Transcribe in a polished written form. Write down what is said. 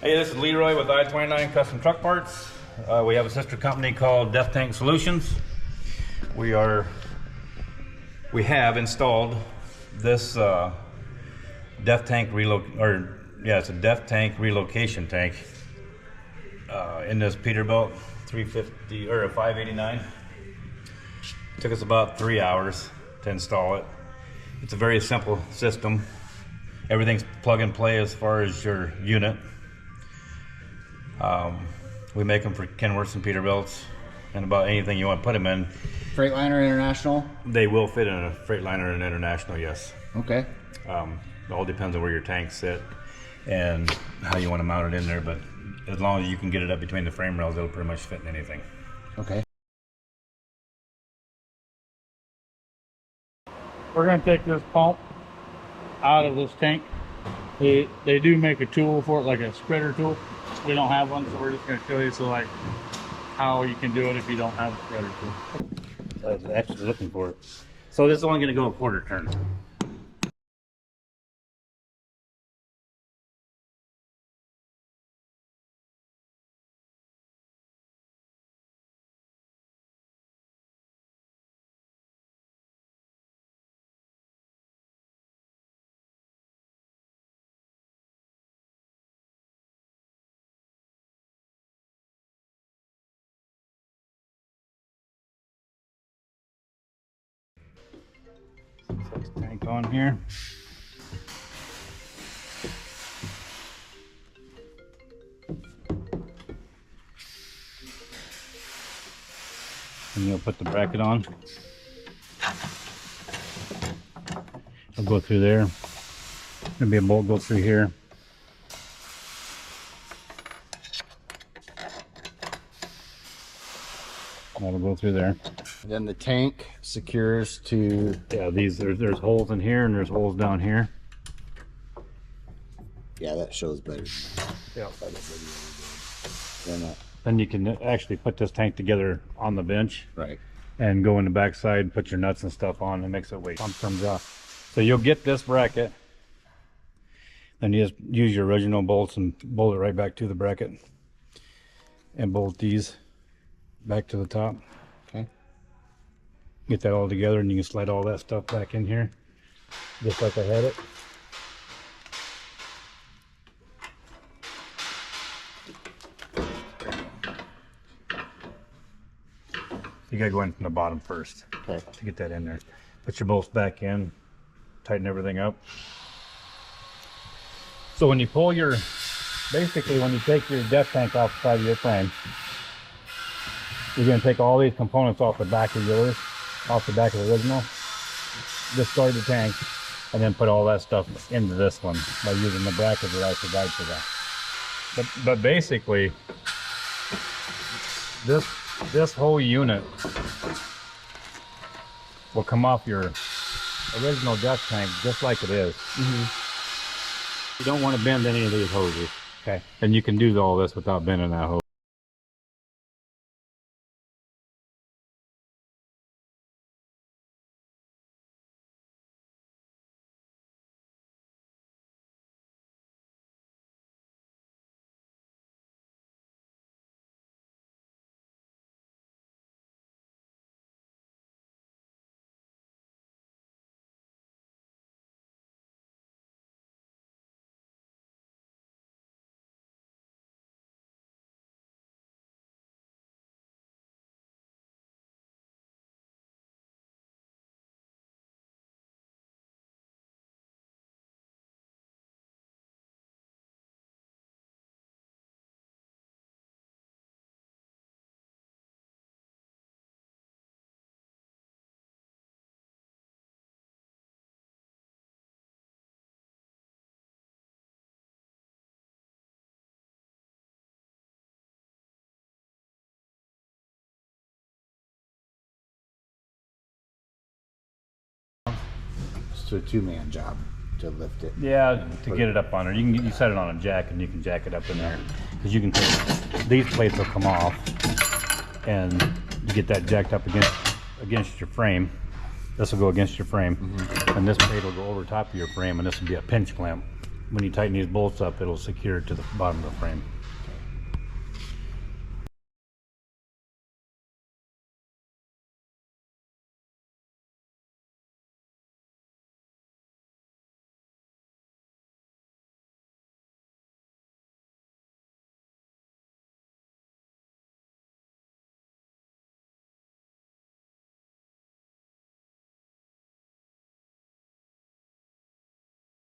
Hey, this is Leroy with I-29 Custom Truck Parts. We have a sister company called Def Tank Solutions. We have installed this Def Tank it's a Def Tank relocation tank in this Peterbilt 350 or a 589. Took us about 3 hours to install it. It's a very simple system. Everything's plug and play as far as your unit. We make them for Kenworths and Peterbilts and about anything you want to put them in. Freightliner International? They will fit in a Freightliner and International, yes. Okay. It all depends on where your tanks sit and how you want to mount it in there, but as long as you can get it up between the frame rails, it'll pretty much fit in anything. Okay. We're going to take this pump out of this tank. They do make a tool for it, like a spreader tool. We don't have one, so we're just going to show you how you can do it if you don't have a spreader tool. I was actually looking for it. So this is only going to go a quarter turn. Tank on here. And you'll put the bracket on. It'll go through there. There'll be a bolt go through here. That'll go through there. Then the tank secures to... Yeah, there's holes in here and there's holes down here. Yeah, that shows better. Yeah. Then you can actually put this tank together on the bench. right. And go in the backside, put your nuts and stuff on, and makes it weight. Pump comes off. So you'll get this bracket. Then you just use your original bolts and bolt it right back to the bracket. And bolt these back to the top. Okay. Get that all together and you can slide all that stuff back in here. Just like I had it. You gotta go in from the bottom first. Okay. To get that in there. Put your bolts back in, tighten everything up. So when you pull basically when you take your def tank off the side of your frame, you're going to take all these components off the back of yours, off the back of the original, discard the tank, and then put all that stuff into this one by using the bracket that I provide for that. But basically, this whole unit will come off your original def tank just like it is. You don't want to bend any of these hoses. Okay. And you can do all this without bending that hose. It's a two-man job to lift it. Yeah, to get it up on there. You set it on a jack and you can jack it up in there. Because you can take, these plates will come off and you get that jacked up against your frame. This will go against your frame. And this plate will go over top of your frame and this will be a pinch clamp. when you tighten these bolts up, it'll secure it to the bottom of the frame.